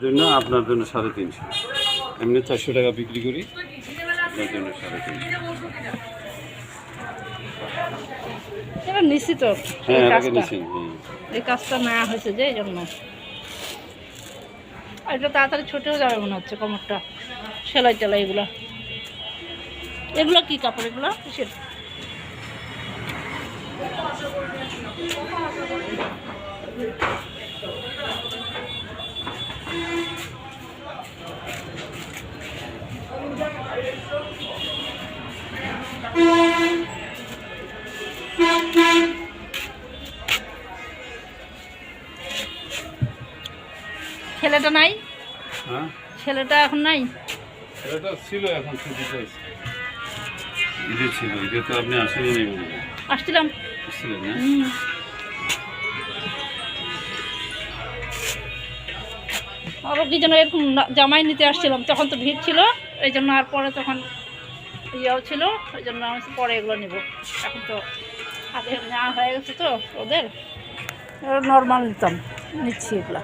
জন্য আপনার জন্য 350, এমনি 400 টাকা বিক্রি করি, আপনার জন্য 350। এবার নিশ্চিত হ্যাঁ এটাকে নিচ্ছেন। হ্যাঁ এই কাজটা নেওয়া হয়েছে যে এই জন্য এটা তাড়াতাড়ি ছুটেও যাবে মনে হচ্ছে। কোমরটা সেলাই টেলাই এগুলো এগুলো কি কাপড়? এগুলো কিসের? ছেলেটা নাই? হ্যাঁ ছেলেটা এখন নাই? ছেলেটা ছিল, এখন ছুটি চাইছে। ঈদে ছিল, ঈদে তো আপনি আসেনি মনে হয়। আসছিলাম। আসছিলেন না? আরও কি যেন এরকম জামাই নিতে আসছিলাম, তখন তো ভিড় ছিল, এই জন্য আর পরে তখন ইয়েও ছিল, ওই জন্য আমি পরে এগুলো নেব। এখন তো আগে নেওয়া হয়ে গেছে তো ওদের, নর্মাল নিচ্ছি এগুলো।